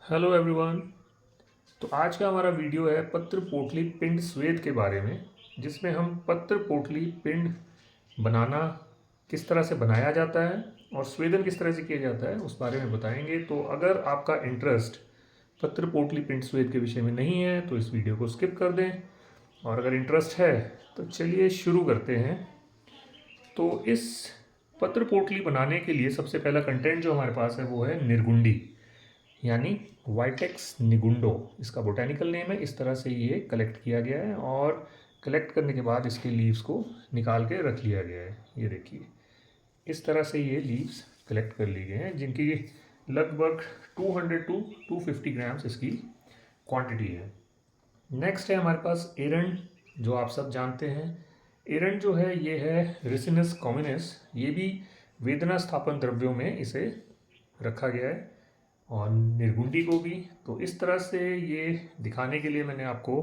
Hello everyone. तो आज का हमारा वीडियो है पत्र पोटली पिंड स्वेद के बारे में, जिसमें हम पत्र पोटली पिंड बनाना किस तरह से बनाया जाता है और स्वेदन किस तरह से किया जाता है उस बारे में बताएंगे। तो अगर आपका इंटरेस्ट पत्र पोटली पिंड स्वेद के विषय में नहीं है तो इस वीडियो को स्किप कर दें, और अगर इंटरेस्ट है तो चलिए शुरू करते हैं। तो इस पत्र पोटली बनाने के लिए सबसे पहला कंटेंट जो हमारे पास है वो है निर्गुंडी, यानी वाइटेक्स निगुंडो इसका बोटेनिकल नेम है। इस तरह से ये कलेक्ट किया गया है और कलेक्ट करने के बाद इसके लीव्स को निकाल के रख लिया गया है। ये देखिए, इस तरह से ये लीव्स कलेक्ट कर लिए गए हैं, जिनकी लगभग 200 टू 250 ग्राम्स इसकी क्वांटिटी है। नेक्स्ट है हमारे पास एरंड, जो आप सब जानते हैं। एरंड जो है ये है रिसिनस कॉम्युनिस, ये भी वेदना स्थापन द्रव्यों में इसे रखा गया है, और निर्गुंडी को भी। तो इस तरह से ये दिखाने के लिए मैंने आपको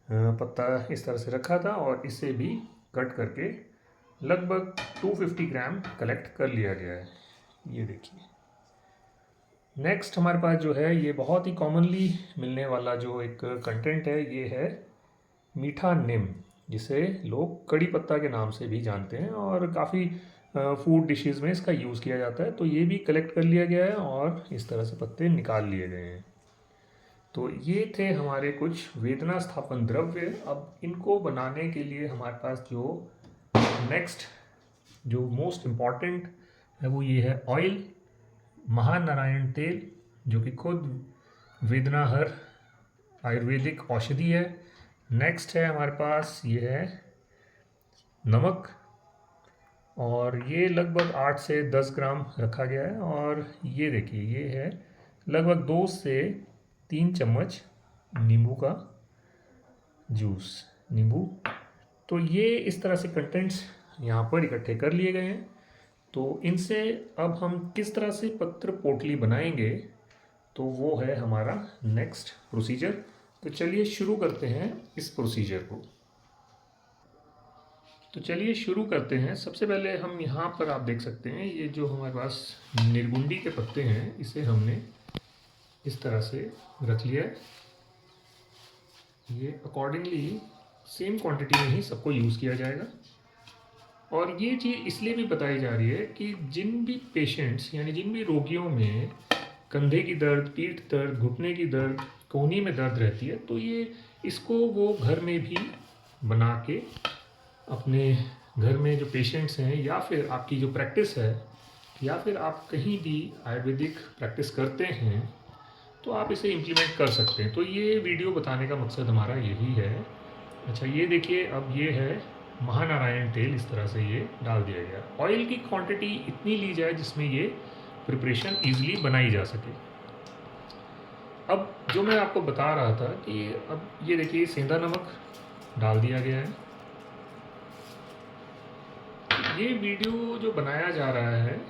पत्ता इस तरह से रखा था, और इसे भी कट करके लगभग 250 ग्राम कलेक्ट कर लिया गया है। ये देखिए, नेक्स्ट हमारे पास जो है ये बहुत ही कॉमनली मिलने वाला जो एक कंटेंट है, ये है मीठा नीम, जिसे लोग कड़ी पत्ता के नाम से भी जानते हैं, और काफ़ी फूड डिशेस में इसका यूज़ किया जाता है। तो ये भी कलेक्ट कर लिया गया है और इस तरह से पत्ते निकाल लिए गए हैं। तो ये थे हमारे कुछ वेदना स्थापन द्रव्य। अब इनको बनाने के लिए हमारे पास जो नेक्स्ट जो मोस्ट इम्पॉर्टेंट है वो ये है ऑयल, महानारायण तेल, जो कि खुद वेदनाहर आयुर्वेदिक औषधि है। नेक्स्ट है हमारे पास ये है नमक, और ये लगभग 8 से 10 ग्राम रखा गया है। और ये देखिए, ये है लगभग 2 से 3 चम्मच नींबू का जूस, नींबू। तो ये इस तरह से कंटेंट्स यहाँ पर इकट्ठे कर लिए गए हैं। तो इनसे अब हम किस तरह से पत्र पोटली बनाएंगे, तो वो है हमारा नेक्स्ट प्रोसीजर। तो चलिए शुरू करते हैं इस प्रोसीजर को। तो चलिए शुरू करते हैं। सबसे पहले हम यहाँ पर आप देख सकते हैं, ये जो हमारे पास निर्गुंडी के पत्ते हैं, इसे हमने इस तरह से रख लिया है। ये अकॉर्डिंगली सेम क्वांटिटी में ही सबको यूज़ किया जाएगा। और ये चीज़ इसलिए भी बताई जा रही है कि जिन भी पेशेंट्स, यानी जिन भी रोगियों में कंधे की दर्द, पीठ दर्द, घुटने की दर्द, कोहनी में दर्द रहती है, तो ये इसको वो घर में भी बना के अपने घर में जो पेशेंट्स हैं, या फिर आपकी जो प्रैक्टिस है, या फिर आप कहीं भी आयुर्वेदिक प्रैक्टिस करते हैं, तो आप इसे इम्प्लीमेंट कर सकते हैं। तो ये वीडियो बताने का मकसद हमारा यही है। अच्छा, ये देखिए, अब ये है महानारायण तेल, इस तरह से ये डाल दिया गया। ऑयल की क्वांटिटी इतनी ली जाए जिसमें ये प्रिपरेशन ईजिली बनाई जा सके। अब जो मैं आपको बता रहा था कि अब ये देखिए, सेंधा नमक डाल दिया गया है। ये वीडियो जो बनाया जा रहा है,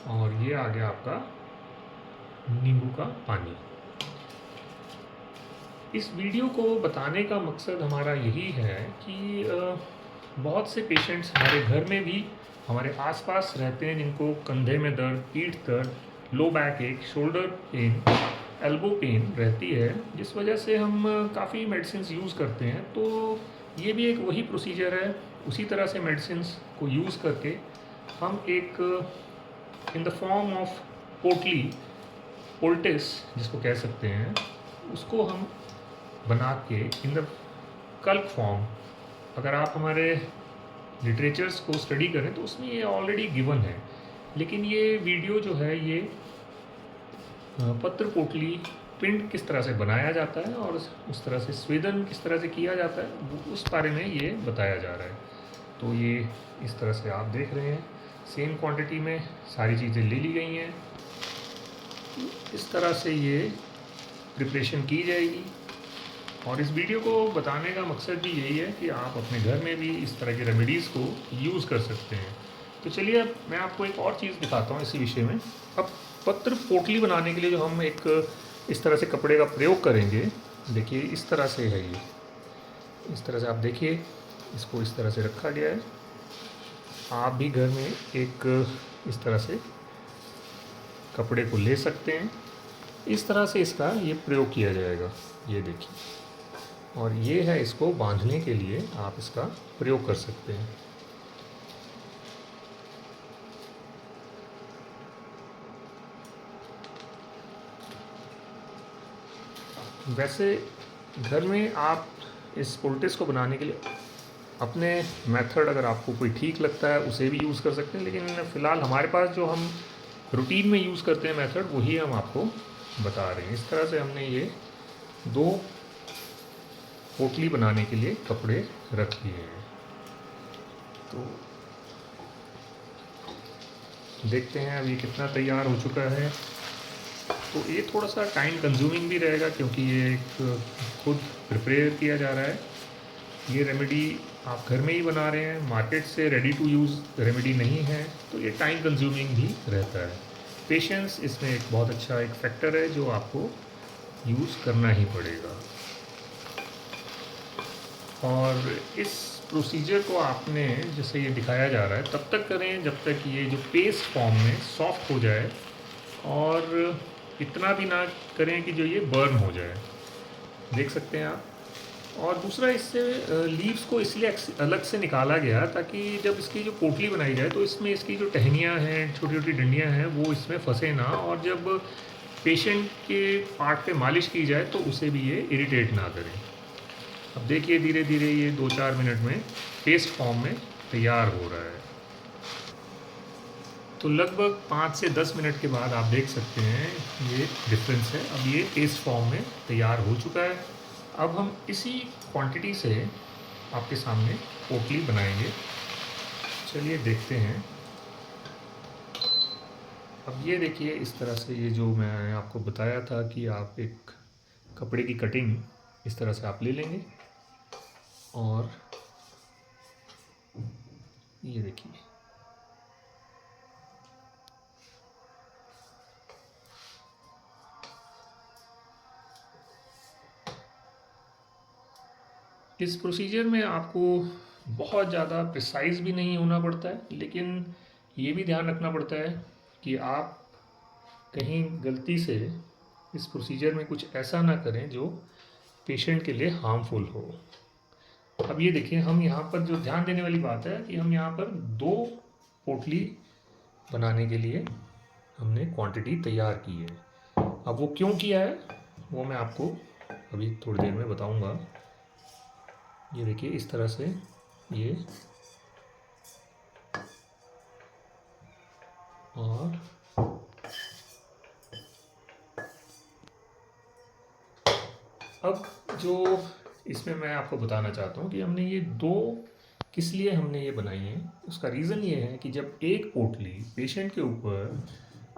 और ये आ गया आपका नींबू का पानी। इस वीडियो को बताने का मकसद हमारा यही है कि बहुत से पेशेंट्स हमारे घर में भी, हमारे आसपास रहते हैं, जिनको कंधे में दर्द, पीठ दर्द, लो बैक एक, शोल्डर पेन, एल्बो पेन रहती है, जिस वजह से हम काफ़ी मेडिसिन यूज़ करते हैं। तो ये भी एक वही प्रोसीजर है। उसी तरह से मेडिसिन को यूज़ करके हम एक इन द फॉर्म ऑफ पोटली, पोल्टिस जिसको कह सकते हैं, उसको हम बना के इन द कल्क फॉर्म, अगर आप हमारे लिटरेचर्स को स्टडी करें तो उसमें ये ऑलरेडी गिवन है। लेकिन ये वीडियो जो है, ये पत्र पोटली पिंड किस तरह से बनाया जाता है और उस तरह से स्वेदन किस तरह से किया जाता है, उस बारे में ये बताया जा रहा है। तो ये इस तरह से आप देख रहे हैं, सेम क्वांटिटी में सारी चीज़ें ले ली गई हैं। इस तरह से ये प्रिपरेशन की जाएगी। और इस वीडियो को बताने का मकसद भी यही है कि आप अपने घर में भी इस तरह की रेमेडीज़ को यूज़ कर सकते हैं। तो चलिए, अब मैं आपको एक और चीज़ दिखाता हूँ इसी विषय में। अब पत्र पोटली बनाने के लिए जो हम एक इस तरह से कपड़े का प्रयोग करेंगे, देखिए इस तरह से है ये, इस तरह से आप देखिए, इसको इस तरह से रखा गया है। आप भी घर में एक इस तरह से कपड़े को ले सकते हैं इस तरह से इसका ये प्रयोग किया जाएगा, ये देखिए। और ये है, इसको बांधने के लिए आप इसका प्रयोग कर सकते हैं। वैसे घर में आप इस पोल्टिस को बनाने के लिए अपने मेथड, अगर आपको कोई ठीक लगता है उसे भी यूज़ कर सकते हैं, लेकिन फ़िलहाल हमारे पास जो हम रूटीन में यूज़ करते हैं मेथड, वही हम आपको बता रहे हैं। इस तरह से हमने ये 2 पोटली बनाने के लिए कपड़े रख लिए हैं। तो देखते हैं अब ये कितना तैयार हो चुका है। तो ये थोड़ा सा टाइम कंज्यूमिंग भी रहेगा, क्योंकि ये एक खुद प्रिपेयर किया जा रहा है। ये रेमेडी आप घर में ही बना रहे हैं, मार्केट से रेडी टू यूज़ रेमेडी नहीं है, तो ये टाइम कंज्यूमिंग भी रहता है। पेशेंस इसमें एक बहुत अच्छा एक फैक्टर है जो आपको यूज़ करना ही पड़ेगा। और इस प्रोसीजर को आपने, जैसे ये दिखाया जा रहा है, तब तक करें जब तक ये जो पेस्ट फॉर्म में सॉफ्ट हो जाए, और इतना भी ना करें कि जो ये बर्न हो जाए। देख सकते हैं आप। और दूसरा, इससे लीव्स को इसलिए अलग से निकाला गया ताकि जब इसकी जो पोटली बनाई जाए तो इसमें इसकी जो टहनियाँ हैं, छोटी छोटी डंडियाँ हैं, वो इसमें फंसे ना, और जब पेशेंट के पार्ट पे मालिश की जाए तो उसे भी ये इरिटेट ना करें। अब देखिए धीरे धीरे ये 2-4 मिनट में पेस्ट फॉर्म में तैयार हो रहा है। तो लगभग 5 से 10 मिनट के बाद आप देख सकते हैं ये डिफरेंस है। अब ये पेस्ट फॉर्म में तैयार हो चुका है। अब हम इसी क्वांटिटी से आपके सामने पोटली बनाएंगे। चलिए देखते हैं। अब ये देखिए, इस तरह से ये जो मैं आपको बताया था कि आप एक कपड़े की कटिंग इस तरह से आप ले लेंगे, और ये देखिए इस प्रोसीजर में आपको बहुत ज़्यादा प्रिसाइज भी नहीं होना पड़ता है, लेकिन ये भी ध्यान रखना पड़ता है कि आप कहीं गलती से इस प्रोसीजर में कुछ ऐसा ना करें जो पेशेंट के लिए हार्मफुल हो। अब ये देखिए, हम यहाँ पर जो ध्यान देने वाली बात है कि हम यहाँ पर 2 पोटली बनाने के लिए हमने क्वांटिटी तैयार की है। अब वो क्यों किया है वो मैं आपको अभी थोड़ी देर में बताऊंगा। ये देखिए, इस तरह से ये, और अब जो इसमें मैं आपको बताना चाहता हूँ कि हमने ये 2 किस लिए हमने ये बनाई है। उसका रीज़न ये है कि जब एक पोटली पेशेंट के ऊपर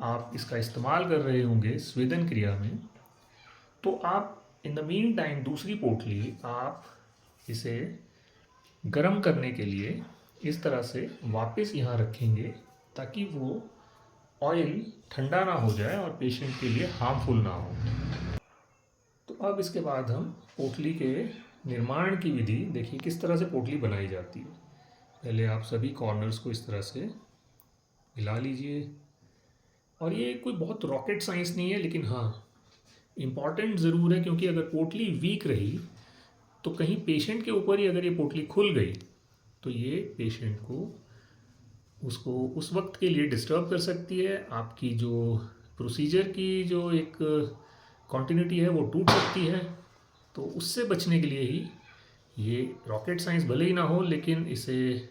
आप इसका इस्तेमाल कर रहे होंगे स्वेदन क्रिया में, तो आप इन द मीन टाइम दूसरी पोटली आप इसे गर्म करने के लिए इस तरह से वापस यहाँ रखेंगे, ताकि वो ऑयल ठंडा ना हो जाए और पेशेंट के लिए हार्मफुल ना हो। तो अब इसके बाद हम पोटली के निर्माण की विधि देखिए, किस तरह से पोटली बनाई जाती है। पहले आप सभी कॉर्नर्स को इस तरह से मिला लीजिए। और ये कोई बहुत रॉकेट साइंस नहीं है, लेकिन हाँ इम्पॉर्टेंट ज़रूर है, क्योंकि अगर पोटली वीक रही तो कहीं पेशेंट के ऊपर ही अगर ये पोटली खुल गई तो ये पेशेंट को उसको उस वक्त के लिए डिस्टर्ब कर सकती है। आपकी जो प्रोसीजर की जो एक कॉन्टिन्यूटी है वो टूट सकती है। तो उससे बचने के लिए ही ये रॉकेट साइंस भले ही ना हो, लेकिन इसे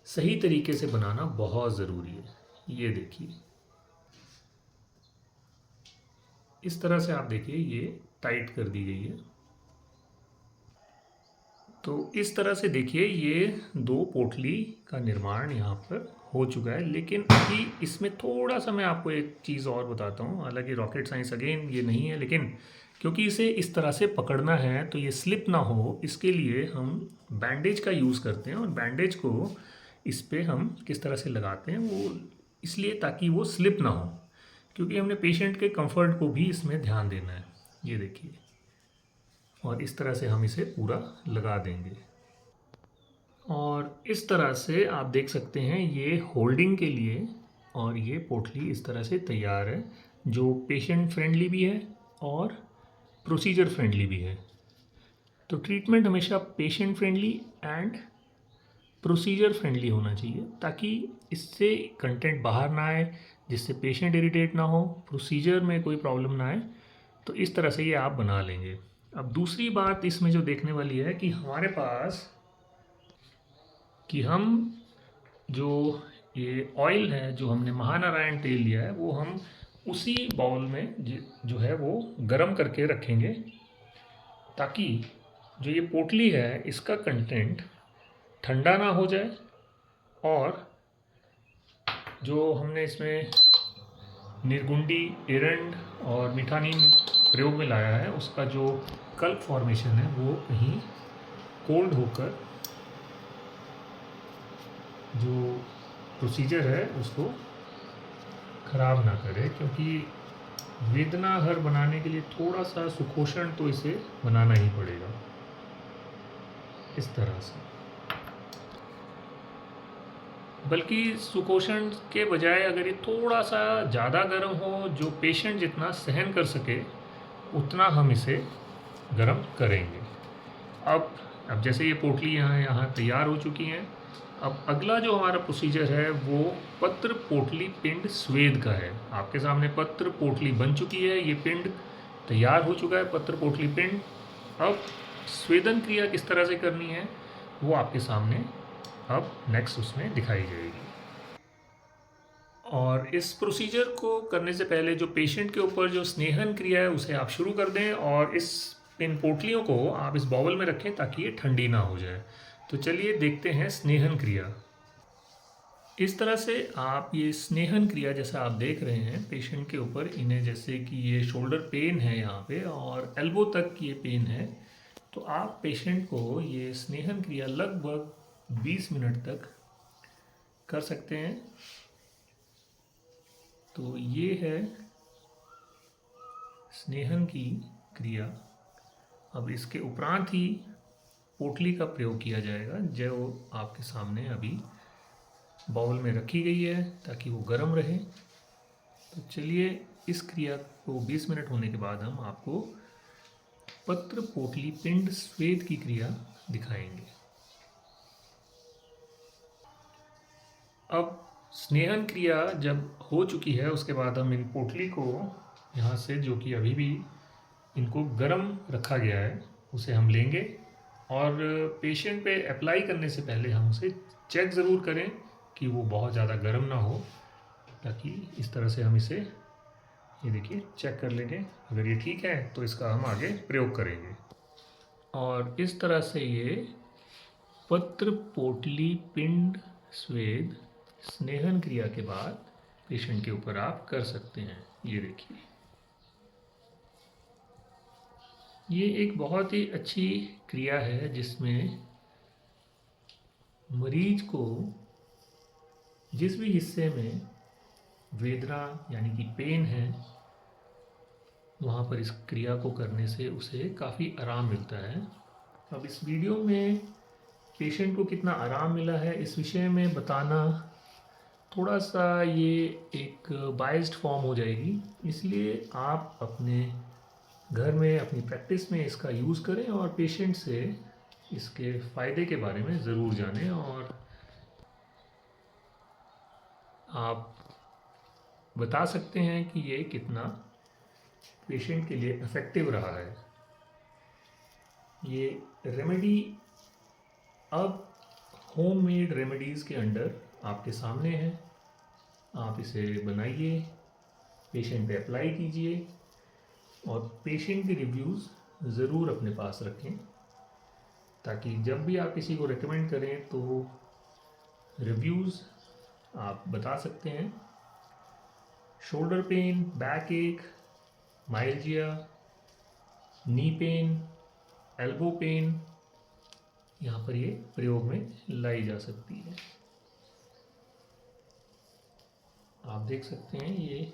सही तरीके से बनाना बहुत ज़रूरी है। ये देखिए, इस तरह से आप देखिए ये टाइट कर दी गई है। तो इस तरह से देखिए ये 2 पोटली का निर्माण यहाँ पर हो चुका है। लेकिन अभी इसमें थोड़ा सा मैं आपको एक चीज़ और बताता हूँ। हालांकि रॉकेट साइंस अगेन ये नहीं है, लेकिन क्योंकि इसे इस तरह से पकड़ना है तो ये स्लिप ना हो, इसके लिए हम बैंडेज का यूज़ करते हैं। और बैंडेज को इस पर हम किस तरह से लगाते हैं वो इसलिए ताकि वो स्लिप ना हो, क्योंकि हमने पेशेंट के कंफर्ट को भी इसमें ध्यान देना है। ये देखिए, और इस तरह से हम इसे पूरा लगा देंगे। और इस तरह से आप देख सकते हैं ये होल्डिंग के लिए, और ये पोटली इस तरह से तैयार है। जो पेशेंट फ्रेंडली भी है और प्रोसीजर फ्रेंडली भी है। तो ट्रीटमेंट हमेशा patient friendly and procedure friendly होना चाहिए, ताकि इससे कंटेंट बाहर ना आए, जिससे पेशेंट इरिटेट ना हो, प्रोसीजर में कोई प्रॉब्लम ना आए। तो इस तरह से ये आप बना लेंगे। अब दूसरी बात इसमें जो देखने वाली है कि हमारे पास कि हम जो ये ऑयल है, जो हमने महानारायण तेल लिया है, वो हम उसी बाउल में जो है वो गरम करके रखेंगे, ताकि जो ये पोटली है इसका कंटेंट ठंडा ना हो जाए और जो हमने इसमें निर्गुंडी, एरंड और मीठा नीम प्रयोग में लाया है, उसका जो कल्प फॉर्मेशन है वो कहीं कोल्ड होकर जो प्रोसीजर है उसको ख़राब ना करे। क्योंकि वेदनाहर बनाने के लिए थोड़ा सा सुपोषण तो इसे बनाना ही पड़ेगा, इस तरह से। बल्कि सुपोषण के बजाय अगर ये थोड़ा सा ज़्यादा गर्म हो, जो पेशेंट जितना सहन कर सके उतना हम इसे गर्म करेंगे। अब जैसे ये पोटली यहाँ तैयार हो चुकी हैं। अब अगला जो हमारा प्रोसीजर है वो पत्र पोटली पिंड स्वेद का है। आपके सामने पत्र पोटली बन चुकी है, ये पिंड तैयार हो चुका है, पत्र पोटली पिंड। अब स्वेदन क्रिया किस तरह से करनी है वो आपके सामने अब नेक्स्ट उसमें दिखाई जाएगी। और इस प्रोसीजर को करने से पहले जो पेशेंट के ऊपर जो स्नेहन क्रिया है उसे आप शुरू कर दें, और इन पोटलियों को आप इस बाउल में रखें ताकि ये ठंडी ना हो जाए। तो चलिए देखते हैं स्नेहन क्रिया। इस तरह से आप ये स्नेहन क्रिया जैसा आप देख रहे हैं पेशेंट के ऊपर, इन्हें जैसे कि ये शोल्डर पेन है यहाँ पे और एल्बो तक ये पेन है, तो आप पेशेंट को ये स्नेहन क्रिया लगभग 20 मिनट तक कर सकते हैं। तो ये है स्नेहन की क्रिया। अब इसके उपरांत ही पोटली का प्रयोग किया जाएगा, जो आपके सामने अभी बाउल में रखी गई है ताकि वो गर्म रहे। तो चलिए इस क्रिया को 20 मिनट होने के बाद हम आपको पत्र पोटली पिंड स्वेद की क्रिया दिखाएंगे। अब स्नेहन क्रिया जब हो चुकी है उसके बाद हम इन पोटली को यहाँ से, जो कि अभी भी इनको गर्म रखा गया है, उसे हम लेंगे और पेशेंट पे अप्लाई करने से पहले हम उसे चेक ज़रूर करें कि वो बहुत ज़्यादा गर्म ना हो, ताकि इस तरह से हम इसे, ये देखिए, चेक कर लेंगे। अगर ये ठीक है तो इसका हम आगे प्रयोग करेंगे। और इस तरह से ये पत्र पोटली पिंड स्वेद स्नेहन क्रिया के बाद पेशेंट के ऊपर आप कर सकते हैं। ये देखिए, ये एक बहुत ही अच्छी क्रिया है जिसमें मरीज को जिस भी हिस्से में वेदना यानी कि पेन है, वहाँ पर इस क्रिया को करने से उसे काफ़ी आराम मिलता है। अब इस वीडियो में पेशेंट को कितना आराम मिला है इस विषय में बताना थोड़ा सा ये एक बाइस्ड फॉर्म हो जाएगी, इसलिए आप अपने घर में अपनी प्रैक्टिस में इसका यूज़ करें और पेशेंट से इसके फ़ायदे के बारे में ज़रूर जानें, और आप बता सकते हैं कि ये कितना पेशेंट के लिए इफ़ेक्टिव रहा है। ये रेमेडी अब होममेड रेमेडीज़ के अंडर आपके सामने है। आप इसे बनाइए, पेशेंट पे अप्लाई कीजिए और पेशेंट के रिव्यूज़ ज़रूर अपने पास रखें, ताकि जब भी आप किसी को रेकमेंड करें तो रिव्यूज़ आप बता सकते हैं। शोल्डर पेन, बैक एक, माइल्जिया, नी पेन, एल्बो पेन, यहाँ पर ये प्रयोग में लाई जा सकती है। आप देख सकते हैं ये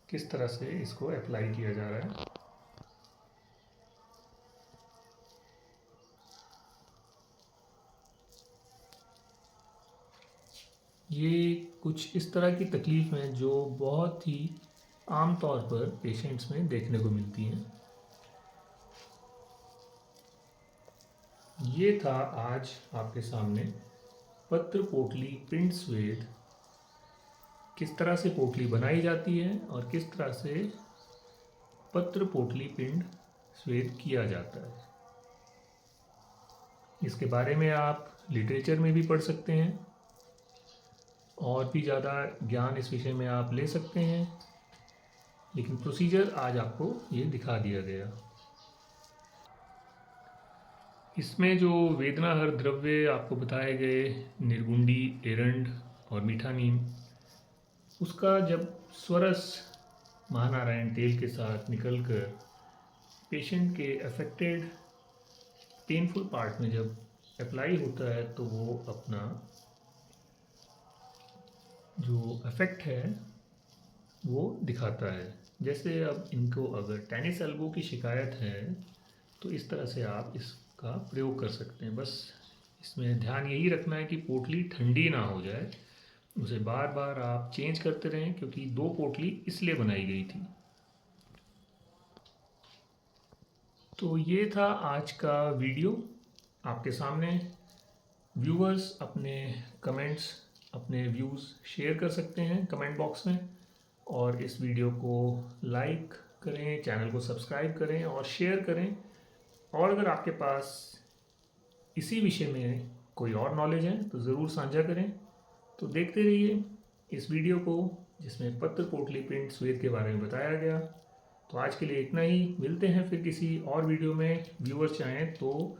किस तरह से इसको अप्लाई किया जा रहा है। ये कुछ इस तरह की तकलीफ़ है जो बहुत ही आमतौर पर पेशेंट्स में देखने को मिलती हैं। ये था आज आपके सामने पत्र पोटली पिंड स्वेद, किस तरह से पोटली बनाई जाती है और किस तरह से पत्र पोटली पिंड स्वेद किया जाता है। इसके बारे में आप लिटरेचर में भी पढ़ सकते हैं और भी ज़्यादा ज्ञान इस विषय में आप ले सकते हैं, लेकिन प्रोसीजर आज आपको ये दिखा दिया गया। इसमें जो वेदनाहर द्रव्य आपको बताए गए, निर्गुंडी, एरंड और मीठा नीम, उसका जब स्वरस महानारायण तेल के साथ निकलकर पेशेंट के अफेक्टेड पेनफुल पार्ट में जब अप्लाई होता है तो वो अपना जो इफ़ेक्ट है वो दिखाता है। जैसे अब इनको अगर टेनिस एल्बो की शिकायत है तो इस तरह से आप इसका प्रयोग कर सकते हैं। बस इसमें ध्यान यही रखना है कि पोटली ठंडी ना हो जाए, उसे बार बार आप चेंज करते रहें, क्योंकि 2 पोटली इसलिए बनाई गई थी। तो ये था आज का वीडियो आपके सामने। व्यूअर्स अपने कमेंट्स, अपने व्यूज़ शेयर कर सकते हैं कमेंट बॉक्स में, और इस वीडियो को लाइक करें, चैनल को सब्सक्राइब करें और शेयर करें। और अगर आपके पास इसी विषय में कोई और नॉलेज है तो ज़रूर साझा करें। तो देखते रहिए इस वीडियो को, जिसमें पत्र पोटली पिंड स्वेद के बारे में बताया गया। तो आज के लिए इतना ही, मिलते हैं फिर किसी और वीडियो में। व्यूअर्स चाहें तो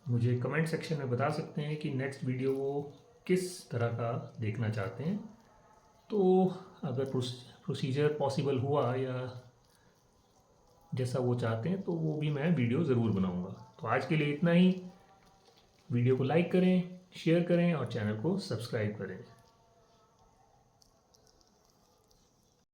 मुझे कमेंट सेक्शन में बता सकते हैं कि नेक्स्ट वीडियो वो किस तरह का देखना चाहते हैं। तो अगर प्रोसीजर पॉसिबल हुआ या जैसा वो चाहते हैं तो वो भी मैं वीडियो ज़रूर बनाऊंगा। तो आज के लिए इतना ही। वीडियो को लाइक करें, शेयर करें और चैनल को सब्सक्राइब करें।